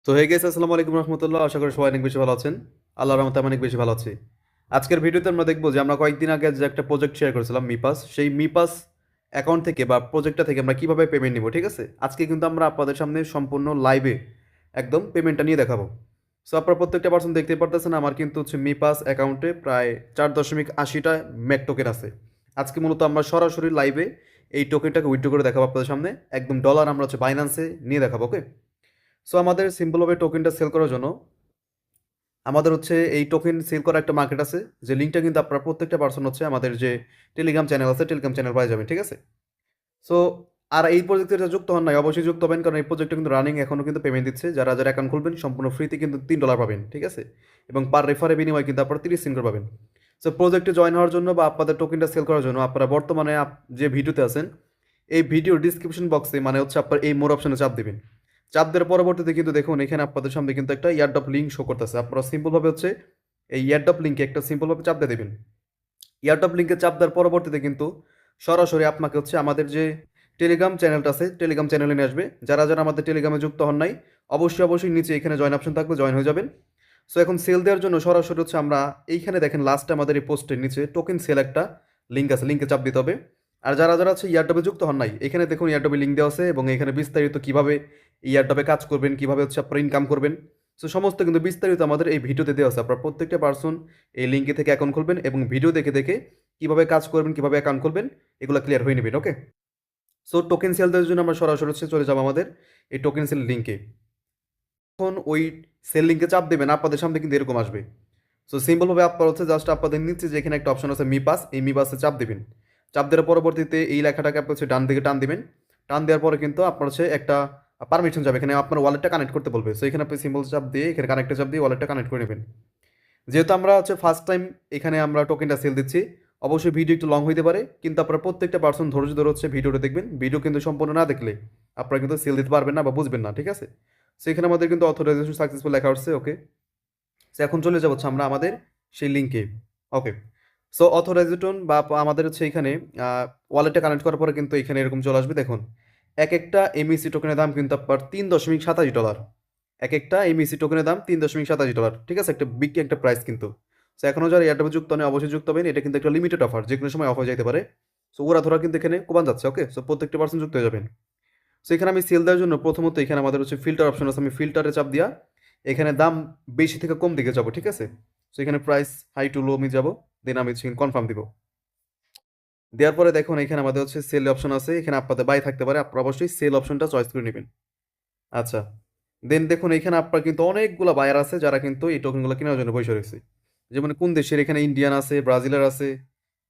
So hey guess আসসালামু আলাইকুম রহমতুল্লাহ। আশা করি সবাই অনেক বেশি ভালো আছেন। আল্লাহর রহমতে আমি অনেক বেশি ভালো আছি। আজকের ভিডিওতে আমরা দেখবো যে আমরা কয়েকদিন আগে যে একটা প্রজেক্ট শেয়ার করেছিলাম মিপাস, সেই মিপাস অ্যাকাউন্ট থেকে বা প্রজেক্টটা থেকে আমরা কিভাবে পেমেন্ট নিব। ঠিক আছে, আজকে কিন্তু আমরা আপনাদের সামনে সম্পূর্ণ লাইভে একদম পেমেন্টটা নিয়ে দেখাবো। সো আপনারা প্রত্যেকটা পার্সন দেখতে পারতেছেন আমার কিন্তু হচ্ছে মিপাস অ্যাকাউন্টে প্রায় 4.80টা ম্যাক টোকেন আছে। আজকে মূলত আমরা সরাসরি লাইভে এই টোকেনটাকে উইথড্র করে দেখাবো আপনাদের সামনে। একদম ডলার আমরা হচ্ছে বাইন্যান্সে নিয়ে দেখাবো। ওকে, সো আমাদের সিম্পলভাবে টোকেনটা সেল করার জন্য আমাদের হচ্ছে এই টোকেন সেল করা একটা মার্কেট আছে, যে লিঙ্কটা কিন্তু আপনারা প্রত্যেকটা পার্সন হচ্ছে আমাদের যে টেলিগ্রাম চ্যানেল আছে টেলিগ্রাম চ্যানেল পাই যাবেন। ঠিক আছে, সো আর এই প্রজেক্টে যারা যুক্ত হন নাই অবশ্যই যুক্ত হবেন, কারণ এই প্রজেক্টটা কিন্তু রানিং এখনও কিন্তু পেমেন্ট দিচ্ছে। যারা যারা অ্যাকাউন্ট খুলবেন সম্পূর্ণ ফ্রিতে কিন্তু $3 পাবেন। ঠিক আছে, এবং পার রেফারের বিনিময়ে কিন্তু আপনারা 30 সেন্ট করে পাবেন। সো প্রজেক্টে জয়েন হওয়ার জন্য বা আপনাদের টোকেনটা সেল করার জন্য আপনারা বর্তমানে যে ভিডিওতে আছেন এই ভিডিওর ডিসক্রিপশন বক্সে মানে হচ্ছে আপনার এই মোর অপশনে চাপ দিবেন। চাপ দেওয়ার পরবর্তীতে কিন্তু দেখুন এখানে আপনাদের সামনে কিন্তু একটা ইয়ারড্রপ লিঙ্ক শো করতেছে। আপনারা সিম্পলভাবে হচ্ছে এই ইয়ারড্রপ লিঙ্কে একটা সিম্পলভাবে চাপ দিয়ে দেবেন। ইয়ারড্রপ লিঙ্কে চাপ দেওয়ার পরবর্তীতে কিন্তু সরাসরি আপনাকে হচ্ছে আমাদের যে টেলিগ্রাম চ্যানেলটা আছে টেলিগ্রাম চ্যানেলে নিয়ে আসবে। যারা যারা আমাদের টেলিগ্রামে যুক্ত হন নাই অবশ্যই অবশ্যই নিচে এখানে জয়েন অপশন থাকবে, জয়েন হয়ে যাবেন। সো এখন সেল দেওয়ার জন্য সরাসরি হচ্ছে আমরা এইখানে দেখেন লাস্টে আমাদের এই পোস্টের নিচে টোকেন সেল একটা লিঙ্ক আছে, লিঙ্কে চাপ দিতে হবে। আর যারা যারা হচ্ছে ইয়ারডবে যুক্ত হন নাই এখানে দেখুন ইয়ারডবে লিঙ্ক দেওয়া আছে এবং এখানে বিস্তারিত কীভাবে ইয়ারডবে কাজ করবেন, কীভাবে হচ্ছে আপনারা ইনকাম করবেন। সো সমস্ত কিন্তু বিস্তারিত আমাদের এই ভিডিওতে দেওয়া আছে। আপনারা প্রত্যেকটা পার্সন এই লিঙ্কে থেকে অ্যাকাউন্ট খুলবেন এবং ভিডিও দেখে দেখে কীভাবে কাজ করবেন, কীভাবে অ্যাকাউন্ট করবেন এগুলো ক্লিয়ার হয়ে নেবেন। ওকে, সো টোকেন সেল দেওয়ার জন্য আমরা সরাসরি হচ্ছে চলে যাবো আমাদের এই টোকেন সেল লিঙ্কে। এখন ওই সেল লিঙ্কে চাপ দেবেন আপনাদের সামনে কিন্তু এরকম আসবে। সো সিম্পলভাবে আপনার হচ্ছে জাস্ট আপনাদের নিচে যেখানে একটা অপশন আছে মিপাস, এই মিপাসে চাপ দেবেন। চাপ দেওয়ার পরবর্তীতে এই লেখাটাকে আপনি হচ্ছে ডান দিকে টান দিবেন। টান দেওয়ার পরে কিন্তু আপনার হচ্ছে একটা পারমিশন যাবে, এখানে আপনার ওয়ালেটটা কানেক্ট করতে বলবে। সো এখানে আপনি সিম্পল চাপ দিয়ে এখানে কানেক্টে চাপ দিয়ে ওয়ালেটটা কানেক্ট করে নেবেন। যেহেতু আমরা হচ্ছে ফার্স্ট টাইম এখানে আমরা টোকেনটা সেল দিচ্ছি, অবশ্যই ভিডিও একটু লং হইতে পারে, কিন্তু আপনারা প্রত্যেকটা পার্সন ধৈর্য ধরে হচ্ছে ভিডিওটা দেখবেন। ভিডিও কিন্তু সম্পূর্ণ না দেখলে আপনারা কিন্তু সেল দিতে পারবেন না বা বুঝবেন না। ঠিক আছে, সেখানে আমাদের কিন্তু অথরাইজেশন সাকসেসফুল লেখা হচ্ছে। ওকে, সো এখন চলে যাবো হচ্ছে আমরা আমাদের সেই লিঙ্কে। ওকে, সো অথরাইজেশন বা আমাদের হচ্ছে এখানে ওয়ালেটে কানেক্ট করার পরে কিন্তু এখানে এরকম চলে আসবে। দেখুন এক একটা এমইসি টোকেনের দাম কিন্তু আপনার $3.27। এক একটা এমইসি টোকেনের দাম $3.27। ঠিক আছে, একটা বিগ একটা প্রাইস কিন্তু। সো এখনও যারা এয়ারটেলে যুক্ত নেই অবশ্যই যুক্ত হবেন, এটা কিন্তু একটা লিমিটেড অফার, যে কোনো সময় অফ হয়ে যেতে পারে। সো ওরা ধরা কিন্তু এখানে কোবান যাচ্ছে। ওকে, সো প্রত্যেকটা পার্সন যুক্ত হয়ে যাবেন। সো এখানে আমি সেল দেওয়ার জন্য প্রথমত এখানে আমাদের হচ্ছে ফিল্টার অপশন আছে, আমি ফিল্টারে চাপ দিয়া এখানে দাম বেশি থেকে কম দিকে যাব। ঠিক আছে, সো এখানে প্রাইস হাই টু লো আমি যাব, দেন আমি কনফার্ম দিব। দেওয়ার পরে দেখুন এখানে আমাদের হচ্ছে সেল অপশন আছে, এখানে আপনাদের বাই থাকতে পারে, আপনারা অবশ্যই সেল অপশনটা চয়েস করে নেবেন। আচ্ছা, দেন দেখুন এখানে আপনার কিন্তু অনেকগুলো বায়ার আছে যারা কিন্তু এই টোকেনগুলো কেনার জন্য বসে রয়েছে। যেমন কোন দেশের, এখানে ইন্ডিয়ান আছে, ব্রাজিলের আছে,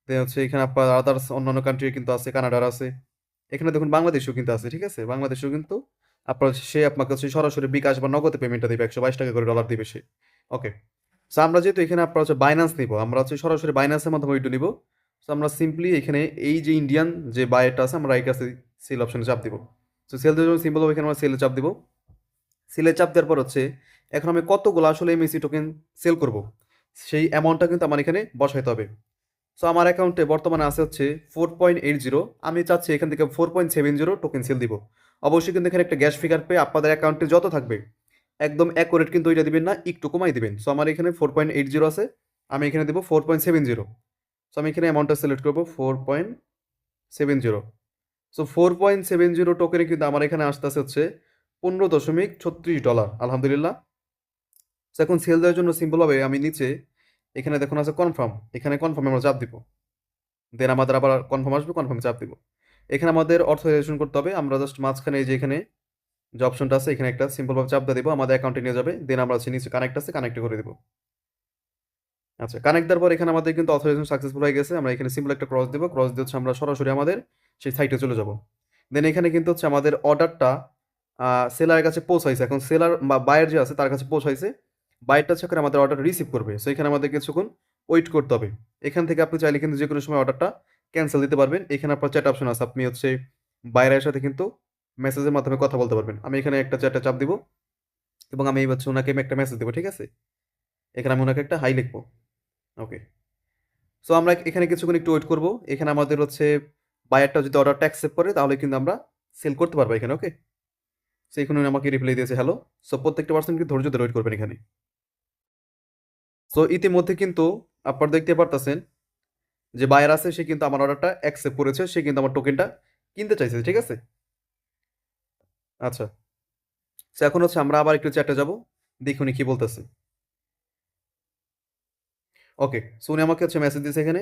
দেন হচ্ছে এখানে আপনার আদার্স অন্যান্য কান্ট্রির কিন্তু আছে, কানাডার আছে, এখানে দেখুন বাংলাদেশেও কিন্তু আছে। ঠিক আছে, বাংলাদেশেও কিন্তু আপনার সে আপনার কাছে সরাসরি বিকাশ বা নগদে পেমেন্টটা দিবে, 122 টাকা করে ডলার দিবে সে। ওকে, সো আমরা যেহেতু এখানে আপনার হচ্ছে বাইন্যান্স নিব, আমরা হচ্ছে সরাসরি বাইন্যান্সের মাধ্যমে ওইটু নিব। সো আমরা সিম্পলি এখানে এই যে ইন্ডিয়ান যে বায়ারটা আছে আমরা এই কাছে সেল অপশনে চাপ দিব। সো সেল দেওয়ার জন্য সিম্পল এখানে আমরা সেলে চাপ দিব। সেলে চাপ দেওয়ার পর হচ্ছে এখন আমি কতগুলো আসলে এমএসি টোকেন সেল করব সেই অ্যামাউন্টটা কিন্তু আমার এখানে বসাইতে হবে। সো আমার অ্যাকাউন্টে বর্তমানে আছে হচ্ছে 4.80, আমি চাচ্ছি এখান থেকে 4.70 টোকেন সেল দিব। অবশ্যই কিন্তু এখানে একটা গ্যাস ফিগার পেয়ে আপনাদের অ্যাকাউন্টে যত থাকবে একদম অ্যাকুরেট কিন্তু ওইটা দিবেন না, একটু কমাই দিবেন। সো আমার এখানে 4.80 আছে, আমি এখানে দেবো 4.70। সো আমি এখানে অ্যামাউন্টটা সিলেক্ট করবো 4.70। সো 4.70 টোকেনে কিন্তু আমার এখানে আসতেছে হচ্ছে $15.36। আলহামদুলিল্লাহ। সো এখন সেল দেওয়ার জন্য সিম্পলভাবে আমি নিচে এখানে দেখুন আছে কনফার্ম, এখানে কনফার্মে আমরা চাপ দিব। দেন আমাদের আবার কনফার্ম আসবে, কনফার্মে চাপ দিব। এখানে আমাদের অথরাইজেশন করতে হবে, আমরা জাস্ট মাঝখানে এই যে এখানে যে অপশনটা আছে এখানে একটা সিম্পলভাবে চাপ দিয়ে দিব, আমাদের অ্যাকাউন্টে নিয়ে যাবে। দেন আমরা হচ্ছে নিচে কানেক্ট আছে কানেক্ট করে দেবো। আচ্ছা, কানেক্ট দেওয়ার পর এখানে আমাদের কিন্তু অথরাইজেশন সাকসেসফুল হয়ে গেছে। আমরা এখানে সিম্পল একটা ক্রস দেবো, ক্রস দিয়ে হচ্ছে আমরা সরাসরি আমাদের সেই সাইটে চলে যাব। দেন এখানে কিন্তু হচ্ছে আমাদের অর্ডারটা সেলারের কাছে পৌঁছাইছে, এখন সেলার বা বায়ার যে আছে তার কাছে পৌঁছাইছে। বায়ারটা হচ্ছে করে আমাদের অর্ডার রিসিভ করবে। সো এখানে আমাদের কিছুক্ষণ ওয়েট করতে হবে। এখান থেকে আপনি চাইলে কিন্তু যে কোনো সময় অর্ডারটা ক্যান্সেল দিতে পারবেন। এখানে আপনার চ্যাট অপশন আছে, আপনি হচ্ছে বায়ারের সাথে কিন্তু মেসেজের মাধ্যমে কথা বলতে পারবেন। আমি এখানে একটা চ্যাটে চাপ দিব এবং আমি হচ্ছে ওনাকে একটা মেসেজ দেবো। ঠিক আছে, এখানে আমি ওনাকে একটা হাই লিখবো। ওকে, সো আমরা এখানে কিছুক্ষণ একটু ওয়েট করব। এখানে আমাদের হচ্ছে বায়ারটা যদি অর্ডারটা অ্যাকসেপ্ট করে তাহলে কিন্তু আমরা সেল করতে পারবো এখানে। ওকে, সেইখানে উনি আমাকে রিপ্লাই দিয়েছে হ্যালো। সো প্রত্যেকটা পার্সন কিন্তু ধৈর্য ধরে ওয়েট করবেন এখানে। সো ইতিমধ্যে কিন্তু আপনারা দেখতে পারতেছেন যে বায়ার আছে, সে কিন্তু আমার অর্ডারটা অ্যাকসেপ্ট করেছে, সে কিন্তু আমার টোকেনটা কিনতে চাইছে, ঠিক আছে? আচ্ছা, সো এখন হচ্ছে আমরা আবার একটু চ্যাটে যাব, দেখি উনি কি বলতেছে। ওকে, সো উনি আমাকে হচ্ছে মেসেজ দিয়েছে এখানে,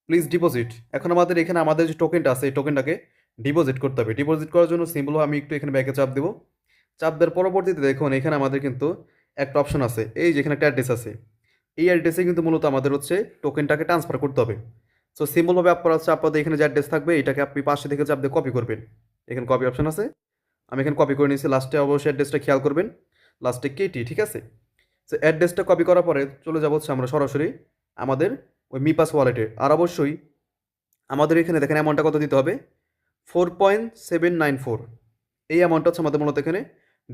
প্লিজ ডিপোজিট। এখন আমাদের এখানে আমাদের যে টোকেনটা আছে এই টোকেনটাকে ডিপোজিট করতে হবে। ডিপোজিট করার জন্য সিম্পল আমি একটু এখানে ব্যাকে চাপ দেবো। চাপ দেওয়ার পরবর্তীতে দেখুন এখানে আমাদের কিন্তু একটা অপশন আছে, এই যেখানে একটা অ্যাড্রেস আছে, এই অ্যাড্রেসে কিন্তু মূলত আমাদের হচ্ছে টোকেনটাকে ট্রান্সফার করতে হবে। সো সিম্পলভাবে আপনারা হচ্ছে আপনাদের এখানে যে অ্যাড্রেস থাকবে এটাকে আপনি পাশে থেকে চাপ দিয়ে কপি করবেন। এখানে কপি অপশন আছে, আমি এখানে কপি করে নিয়েছি। লাস্টে অবশ্যই অ্যাড্রেসটা খেয়াল করবেন, লাস্টে কেটি, ঠিক আছে? সো অ্যাড্রেসটা কপি করার পরে চলে যাবো হচ্ছে আমরা সরাসরি আমাদের ওই মিপাস ওয়ালেটে। আর অবশ্যই আমাদের এখানে দেখেন অ্যামাউন্টটা কত দিতে হবে, 4.794। এই অ্যামাউন্টটা হচ্ছে আমাদের মূলত এখানে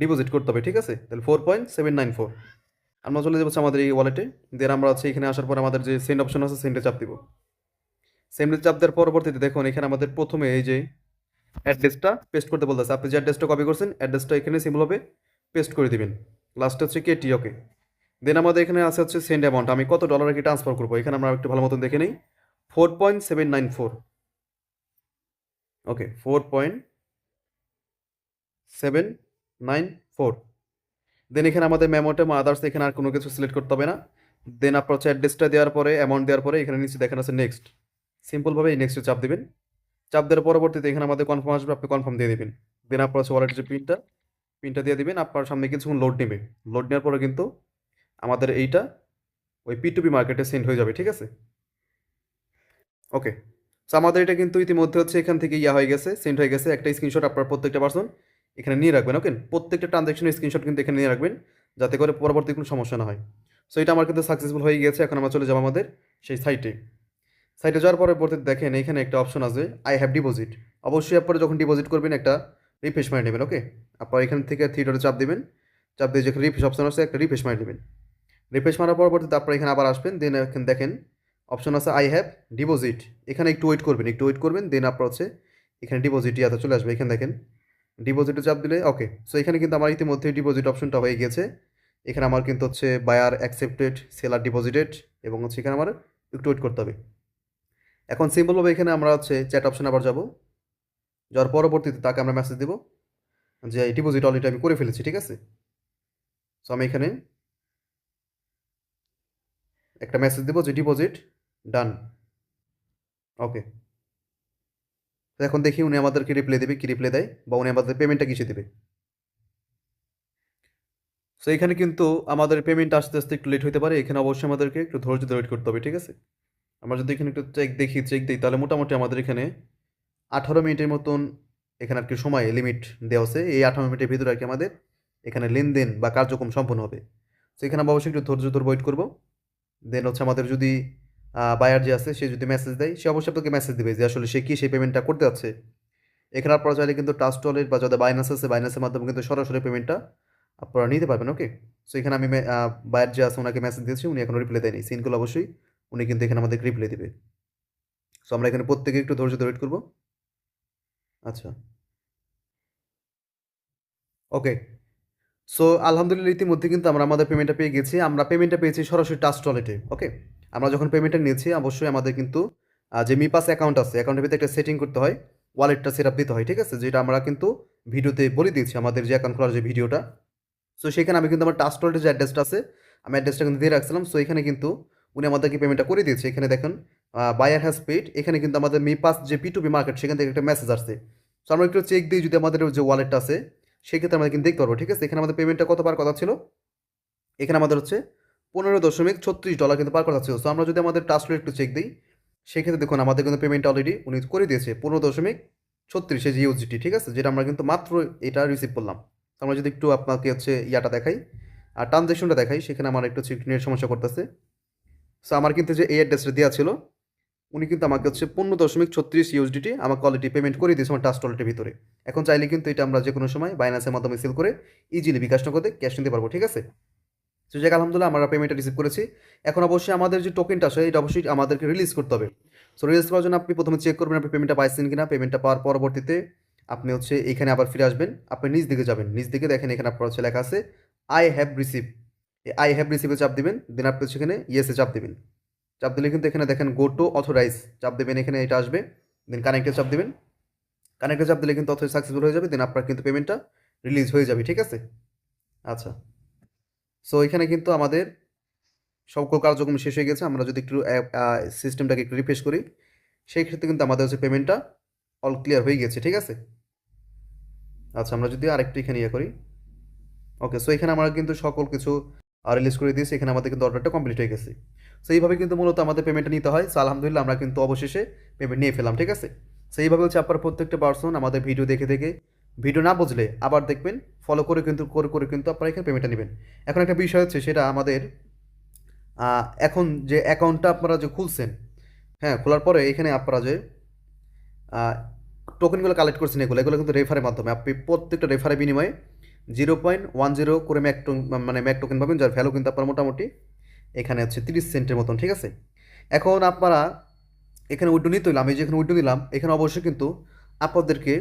ডিপোজিট করতে হবে, ঠিক আছে? তাহলে 4.794 আমরা চলে যাবো হচ্ছে আমাদের এই ওয়ালেটে। দেন আমরা হচ্ছে এখানে আসার পর আমাদের যে সেন্ড অপশন আছে সেন্ডে চাপ দিব। সেন্ডে চাপ দেওয়ার পরবর্তীতে দেখুন এখানে আমাদের প্রথমে এই যে অ্যাড্রেসটা পেস্ট করতে বলতেছে। আপনি যে অ্যাড্রেসটা কপি করছেন অ্যাড্রেসটা এখানে সিম্পলভাবে পেস্ট করে দিবেন। লাস্টে হচ্ছে কেটি, ওকে। দেন আমাদের এখানে আছে হচ্ছে সেন্ড অ্যামাউন্ট, আমি কত ডলার কি ট্রান্সফার করবো এখানে আমরা একটু ভালো মতন দেখে নিই। 4.794, ওকে, 4.794। দেন এখানে আমাদের মেমোটা আদার্স এখানে আর কোনো কিছু সিলেক্ট করতে হবে না। দেন আপনার হচ্ছে অ্যাড্রেসটা দেওয়ার পরে অ্যামাউন্ট দেওয়ার পরে এখানে নিচে দেখেন আছে নেক্সট, সিম্পলভাবে এই নেক্সটে চাপ দিবেন। চাপ দেওয়ার পরবর্তীতে এখানে আমাদের কনফার্ম আসবে, আপনি কনফার্ম দিয়ে দিবেন। দেন আপনার হচ্ছে ওয়ালেটের যে পিনটা দিয়ে দিবেন। আপনার সামনে কিছুক্ষণ লোড নেবে, লোড নেওয়ার পরে কিন্তু আমাদের এইটা ওই P2P মার্কেটে সেন্ড হয়ে যাবে, ঠিক আছে? ওকে, সো আমাদের এটা কিন্তু ইতিমধ্যে হচ্ছে এখান থেকে ইয়া হয়ে গেছে, সেন্ড হয়ে গেছে। একটা স্ক্রিনশট আপনার প্রত্যেকটা পার্সন এখানে নিয়ে রাখবেন, ওকে? প্রত্যেকটা ট্রানজ্যাকশনের স্ক্রিনশট কিন্তু এখানে নিয়ে রাখবেন, যাতে করে পরবর্তী কোনো সমস্যা না হয়। সো এটা আমার কিন্তু সাকসেসফুল হয়ে গেছে। এখন আমরা চলে যাবো আমাদের সেই সাইটে যাওয়ার পরবর্তীতে দেখেন এখানে একটা অপশন আছে, আই হ্যাভ ডিপোজিট। অবশ্যই আপনারা যখন ডিপোজিট করবেন একটা রিফ্রেশ মারি নেবেন, ওকে? আপনার এখান থেকে থ্রি ডটে চাপ দিবেন, চাপ দিয়ে যেখানে রিফ্রেশ অপশন আছে একটা রিফ্রেশ মারি নেবেন। রিফ্রেশ মারার পরবর্তীতে আপনারা এখানে আবার আসবেন। দেন এখানে দেখেন অপশন আছে আই হ্যাভ ডিপোজিট, এখানে একটু ওয়েট করবেন। দেন আপনার হচ্ছে এখানে ডিপোজিট ইয়াতে চলে আসবে। এখানে দেখেন ডিপোজিটে চাপ দিলে ওকে। সো এখানে কিন্তু আমার ইতিমধ্যে ডিপোজিট অপশনটা হয়ে গিয়েছে। এখানে আমার কিন্তু হচ্ছে বায়ার অ্যাকসেপ্টেড, সেলার ডিপোজিটেড, এবং হচ্ছে এখানে আমার একটু ওয়েট করতে হবে। এখন সিম্পলভাবে এখানে আমরা হচ্ছে চ্যাট অপশন আবার যাব, যাওয়ার পরবর্তীতে তাকে আমরা মেসেজ দেবো যে ডিপোজিট অলরেডি আমি করে ফেলেছি, ঠিক আছে? সো আমি এখানে একটা মেসেজ দেবো যে ডিপোজিট ডান, ওকে। তো এখন দেখি উনি আমাদেরকে রিপ্লাই দেবে, কি রিপ্লাই দেয়, বা উনি আমাদের পেমেন্টটা কিসে দেবে। সো এখানে কিন্তু আমাদের পেমেন্ট আস্তে আস্তে একটু লেট হতে পারে, এখানে অবশ্যই আমাদেরকে একটু ধৈর্য ধরে ওয়েট করতে হবে, ঠিক আছে? আমরা যদি এখানে একটু চেক দিই তাহলে মোটামুটি আমাদের এখানে 18 মিনিটের মতন এখানে আর কি সময় লিমিট দেওয়া আছে। এই 18 মিনিটের ভিতরে আর কি আমাদের এখানে লেনদেন বা কার্যক্রম সম্পন্ন হবে। তো এখানে আমরা অবশ্যই একটু ধৈর্য ধরে ওয়েট করবো। দেন হচ্ছে আমাদের যদি বায়ার যে আছে সে যদি মেসেজ দেয়, সে অবশ্যই আপনাকে মেসেজ দেবে যে আসলে সে কি সেই পেমেন্টটা করতে যাচ্ছে। এখানে আপনারা চাইলে কিন্তু ট্রাস্ট ওয়ালেট বা যাদের বাইনান্স আছে বাইনান্সের মাধ্যমে কিন্তু সরাসরি পেমেন্টটা আপনারা নিতে পারবেন, ওকে? সো এখানে আমি বায়ার যে আছে ওনাকে মেসেজ দিয়েছি, উনি এখনো রিপ্লাই দেয়নি। সিনগুলো অবশ্যই উনি কিন্তু এখানে আমাদেরকে রিপ্লাই দেবে। সো আমরা এখানে প্রত্যেকে একটু ধৈর্য ধরে ওয়েট করবো। আচ্ছা, ওকে। সো আলহামদুলিল্লাহ ইতিমধ্যে কিন্তু আমরা আমাদের পেমেন্টটা পেয়ে গেছি। আমরা পেমেন্টটা পেয়েছি সরাসরি ট্রাস্ট ওয়ালেটে, ওকে? আমরা যখন পেমেন্টটা নিয়েছি অবশ্যই আমাদের কিন্তু যে মিপাস অ্যাকাউন্ট আছে অ্যাকাউন্টের ভিতরে একটা সেটিং করতে হয়, ওয়ালেটটা সেট আপ দিতে হয়, ঠিক আছে? যেটা আমরা কিন্তু ভিডিওতে বলে দিয়েছি আমাদের যে অ্যাকাউন্ট খোলার যে ভিডিওটা। সো সেখানে আমি কিন্তু আমার ট্রাস্ট ওয়ালেটের যে অ্যাড্রেসটা আছে আমি অ্যাড্রেসটা কিন্তু দিয়ে রাখছিলাম। সো এখানে কিন্তু উনি আমাদেরকে পেমেন্টটা করে দিয়েছে। এখানে দেখুন বায়ার হ্যাজ পেড, এখানে কিন্তু আমাদের মিপাস যে P2P মার্কেট সেখান থেকে একটা মেসেজ আসছে। সো আমরা একটু চেক দিই যদি আমাদের যে ওয়ালেটটা আছে সেক্ষেত্রে আমরা কিন্তু দেখতে পারবো, ঠিক আছে? এখানে আমাদের পেমেন্টটা কত পার কথা ছিল, এখানে আমাদের হচ্ছে $15.36 কিন্তু পার কথা ছিল। সো আমরা যদি আমাদের ট্রাস্ট ওয়ালেট একটু চেক দিই সেক্ষেত্রে দেখুন আমাদের কিন্তু পেমেন্ট অলরেডি উনি করে দিয়েছে 15.36 এই যে ইউজিটি, ঠিক আছে? যেটা আমরা কিন্তু মাত্র এটা রিসিভ করলাম। তো আমরা যদি একটু আপনাকে হচ্ছে ইয়াটা দেখাই আর ট্রানজ্যাকশনটা দেখাই, সেখানে আমার একটু নেট সমস্যা করতেছে। সো আমার কিন্তু যে এই অ্যাড্রেসটা দেওয়া ছিল উনি কিন্তু আমাকে হচ্ছে 15.36 ইউএসডিটি আমাকে অলরেডি পেমেন্ট করে দিয়েছে আমার ট্রাস্ট ওয়ালেটের ভিতরে। এখন চাইলে কিন্তু এটা আমরা যে কোনো সময় বাইন্যান্সের মাধ্যমে সেল করে ইজিলি বিকাশ নগদে ক্যাশ নিতে পারবো, ঠিক আছে? তো যাক আলহামদুলিল্লাহ আমরা পেমেন্টটা রিসিভ করেছি। এখন অবশ্যই আমাদের যে টোকেনটা আছে এটা অবশ্যই আমাদেরকে রিলিজ করতে হবে। সো রিলিজ করার জন্য আপনি প্রথমে চেক করবেন আপনি পেমেন্টটা পাইছেন কিনা। পেমেন্টটা পাওয়ার পরবর্তীতে আপনি হচ্ছে এখানে আবার ফিরে আসবেন, আপনি নিচ দিকে যাবেন, নিচ দিকে দেখেন এখানে আপনার হচ্ছে লেখা আছে I have receive, I have রিসিভে চাপ দিবেন, দেন আপনি হচ্ছে এখানে ইয়েসে চাপ দিবেন। চাপ দিলে কিন্তু এখানে দেখেন গো টু অথরাইজ চাপ দেবেন, এখানে এটা আসবে, দেন কানেক্টে চাপ দিবেন, কানেক্টে চাপ দিলে কিন্তু অথরাইজ সাকসেসফুল হয়ে যাবে, দেন আপনার কিন্তু পেমেন্টটা রিলিজ হয়ে যাবে, ঠিক আছে? আচ্ছা, সো এখানে কিন্তু আমাদের সকল কার্যক্রম শেষ হয়ে গেছে। আমরা যদি একটু সিস্টেমটাকে একটু রিফ্রেশ করি, সেই ক্ষেত্রে কিন্তু আমাদের হচ্ছে পেমেন্টটা অল ক্লিয়ার হয়ে গেছে, ঠিক আছে? আচ্ছা, আমরা যদি আরেকটু এখানে ইয়ে করি, ওকে, সো এখানে আমরা কিন্তু সকল কিছু রিলিজ করে দিয়েছি, এখানে আমাদের কিন্তু অর্ডারটা কমপ্লিট হয়ে গেছে। সো এইভাবে কিন্তু মূলত আমাদের পেমেন্টটা নিতে হয়। সো আলহামদুলিল্লাহ আমরা কিন্তু অবশেষে পেমেন্ট নিয়ে ফেলাম, ঠিক আছে? সো এইভাবে হচ্ছে আপনার প্রত্যেকটা পার্সন আমাদের ভিডিও দেখে দেখে, ভিডিও না বুঝলে আবার দেখবেন, ফলো করে কিন্তু আপনারা এখানে পেমেন্টটা নেবেন। এখন একটা বিষয় হচ্ছে, সেটা আমাদের এখন যে অ্যাকাউন্টটা আপনারা যে খুলছেন, হ্যাঁ, খোলার পরে এখানে আপনারা যে টোকেনগুলো কালেক্ট করছেন, এগুলো কিন্তু রেফারের মাধ্যমে, আপনি প্রত্যেকটা রেফারের বিনিময়ে 0.10 করে ম্যাক টোকেন পাবেন, যার ভ্যালু কিন্তু আপনার মোটামুটি এখানে হচ্ছে 30 সেন্টের মতন, ঠিক আছে? এখন আপনারা এখানে উইড্রো নিতে হলে, আমি যেখানে উইড্রো নিলাম, এখানে অবশ্যই কিন্তু আপনাদেরকে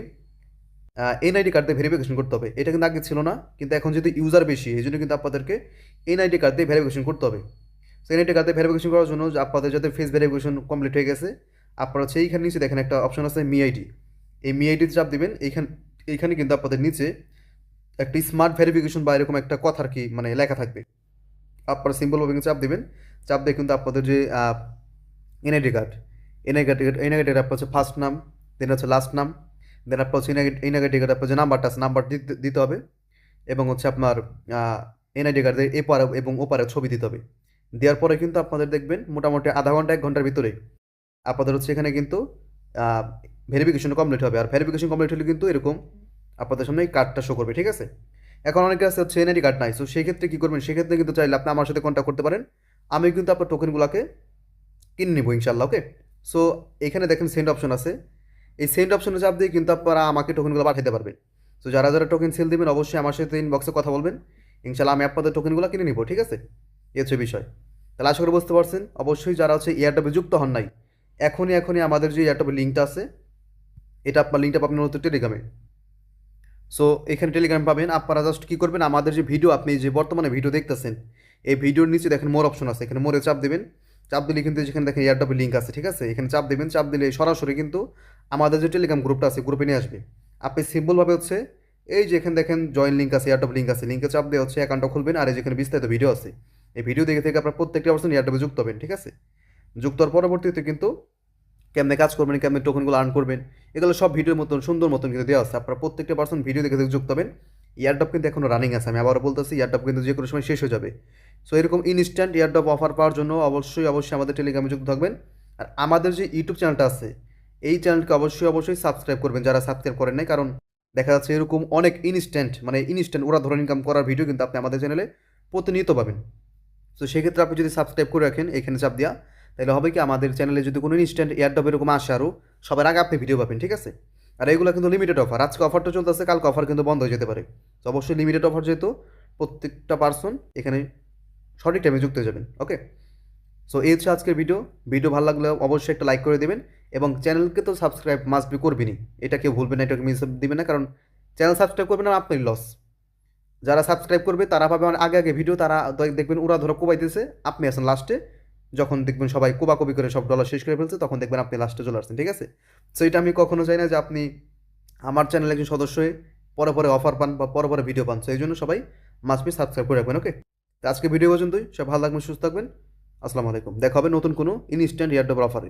এনআইডি কার্ড দিয়ে ভেরিফিকেশন করতে হবে। এটা কিন্তু আগে ছিল না, কিন্তু এখন যদি ইউজার বেশি, এই জন্য কিন্তু আপনাদেরকে এনআইডি কার্ড দিয়ে ভেরিফিকেশন করতে হবে। সো এনআইডি কার্ড দিয়ে ভেরিফিকেশন করার জন্য যে আপনাদের যাদের ফেস ভেরিফিকেশন কমপ্লিট হয়ে গেছে, আপনারা হচ্ছে এইখানে নিচে দেখেন একটা অপশন আছে মি আইডি, এই মি আইডিতে চাপ দিবেন। এইখানে কিন্তু আপনাদের নিচে একটা স্মার্ট ভেরিফিকেশন বা এরকম একটা কথা আর কি মানে লেখা থাকবে, আপনারা সিম্পলভাবে কিন্তু চাপ দিবেন। চাপ দিয়ে কিন্তু আপনাদের যে এনআইডি কার্ড, এনআইডি কার্ড আপনার হচ্ছে ফার্স্ট নাম, দেন হচ্ছে লাস্ট নাম, দেন আপনার হচ্ছে এনআইডি কার্ড আপনার যে নাম্বারটা আছে, নাম্বার দিতে হবে, এবং হচ্ছে আপনার এনআইডি কার্ডের এপারে এবং ওপারে ছবি দিতে হবে। দেওয়ার পরে কিন্তু আপনাদের দেখবেন মোটামুটি আধা ঘন্টা 1 ঘন্টার ভিতরে আপনাদের হচ্ছে এখানে কিন্তু ভেরিফিকেশন কমপ্লিট হবে। আর ভেরিফিকেশন কমপ্লিট হলে কিন্তু এরকম আপনাদের সামনে এই কার্ডটা শো করবে, ঠিক আছে? এখন অনেকে আছে হচ্ছে এনআইডি কার্ড নাই, সো সেই ক্ষেত্রে কী করবেন? সেক্ষেত্রে কিন্তু চাইলে আপনি আমার সাথে কন্ট্যাক্ট করতে পারেন, আমি কিন্তু আপনার টোকেনগুলোকে কিনে নিব ইনশাল্লাহ, ওকে? সো এখানে দেখেন সেন্ড অপশন আছে, এই সেন্ড অপশনে চাপ দিয়ে কিন্তু আপনারা আমাকে টোকেনগুলো পাঠাতে পারবেন। সো যারা যারা টোকেন সেল দেবেন অবশ্যই আমার সাথে ইনবক্সে কথা বলবেন, ইনশাল্লাহ আমি আপনাদের টোকেনগুলো কিনে নিব, ঠিক আছে? এই হচ্ছে বিষয়। তাহলে আশা করি বুঝতে পারছেন। অবশ্যই যারা হচ্ছে এয়ারটপে যুক্ত হন নাই, এখনই আমাদের যে এয়ারটপের লিঙ্কটা আছে, এটা আপনার লিঙ্কটা পাবেন হচ্ছে টেলিগ্রামে। সো এখানে টেলিগ্রাম পাবেন, আপনারা জাস্ট কী করবেন, আমাদের যে ভিডিও, আপনি যে বর্তমানে ভিডিও দেখতেছেন, এই ভিডিওর নিচে দেখেন মোর অপশন আছে, এখানে মোরে চাপ দেবেন। চাপ দিলে কিন্তু যেখানে দেখেন এয়ারটপের লিঙ্ক আছে, ঠিক আছে? এখানে চাপ দেবেন, চাপ দিলে সরাসরি কিন্তু আমাদের যে টেলিগ্রাম গ্রুপটা আছে, গ্রুপে নিয়ে আসবে। আপনি সিম্পলভাবে হচ্ছে এই যে এখানে দেখেন জয়েন লিঙ্ক আছে, এয়ারটপ লিঙ্ক আছে, লিঙ্কে চাপ দিয়ে হচ্ছে অ্যাকাউন্টটা খুলবেন, আর এই যেখানে বিস্তারিত ভিডিও আছে, এই ভিডিও দেখে থেকে আপনার প্রত্যেকটা পার্সন এয়ারটপে যুক্ত হবেন, ঠিক আছে? যুক্ত হওয়ার পরবর্তীতে কিন্তু কেমনে কাজ করবেন, কেমনে টোকেনগুলো আর্ন করবেন, এগুলো সব ভিডিওর মতন সুন্দর মতন কিন্তু দেওয়া আছে। আপনারা প্রত্যেকটা পার্সন ভিডিও দেখে দেখে যুক্ত হবেন। এয়ারড্রপ কিন্তু এখনও রানিং আছে, আমি আবারও বলতেছি, এয়ারড্রপ কিন্তু যে কোনো সময় শেষ হয়ে যাবে। সো এরকম ইনস্ট্যান্ট এয়ারড্রপ অফার পাওয়ার জন্য অবশ্যই আমাদের টেলিগ্রামে যুক্ত থাকবেন। আর আমাদের যে ইউটিউব চ্যানেলটা আছে, এই চ্যানেলকে অবশ্যই সাবস্ক্রাইব করবেন যারা সাবস্ক্রাইব করেন নাই, কারণ দেখা যাচ্ছে এরকম অনেক ইনস্ট্যান্ট ওরা ধরে ইনকাম করার ভিডিও কিন্তু আপনি আমাদের চ্যানেলে প্রতিনিয়ত পাবেন। তো সেক্ষেত্রে আপনি যদি সাবস্ক্রাইব করে রাখেন এখানে চাপ দিয়া, তাহলে হবে কি, আমাদের চ্যানেলে যদি কোনো ইনস্ট্যান্ট এয়ারড্রপ এরকম আসে আরও সবার আগে আপনি ভিডিও পাবেন, ঠিক আছে? আর এগুলো কিন্তু লিমিটেড অফার, আজকে অফারটা চলতেছে, কালকে অফার কিন্তু বন্ধ হয়ে যেতে পারে। তো অবশ্যই লিমিটেড অফার, যেহেতু প্রত্যেকটা পার্সন এখানে সঠিক টাইমে যুক্ত হয়ে যাবেন, ওকে? সো এই হচ্ছে আজকের ভিডিও ভালো লাগলে অবশ্যই একটা লাইক করে দেবেন, এবং চ্যানেলকে তো সাবস্ক্রাইব মাস্ট বি করবেনই, এটা কেউ ভুলবেন না, এটাকে মিস দিবেন না, কারণ চ্যানেল সাবস্ক্রাইব করবেন না আপনারই লস। যারা সাবস্ক্রাইব করবে তারা পাবে আগে ভিডিও, তারা দেখবেন ওরা ধরো কোবাইতেছে, আপনি আছেন লাস্টে, যখন দেখবেন সবাই কোবাকবি করে সব ডলার শেষ করে ফেলছে, তখন দেখবেন আপনি লাস্টে চলে আসছেন, ঠিক আছে? সো এটা আমি কখনো চাই না যে আপনি আমার চ্যানেলে একজন সদস্য হয়ে পরে অফার পান বা পরে ভিডিও পান। সো এই জন্য সবাই মাস্ট বি সাবস্ক্রাইব করে রাখবেন, ওকে? তো আজকে ভিডিও পর্যন্তই, সব ভালো থাকবেন, সুস্থ থাকবেন। আসসালামু আলাইকুম, দেখা হবে নতুন কোনো ইনস্ট্যান্ট এয়ারড্রপ অফারে।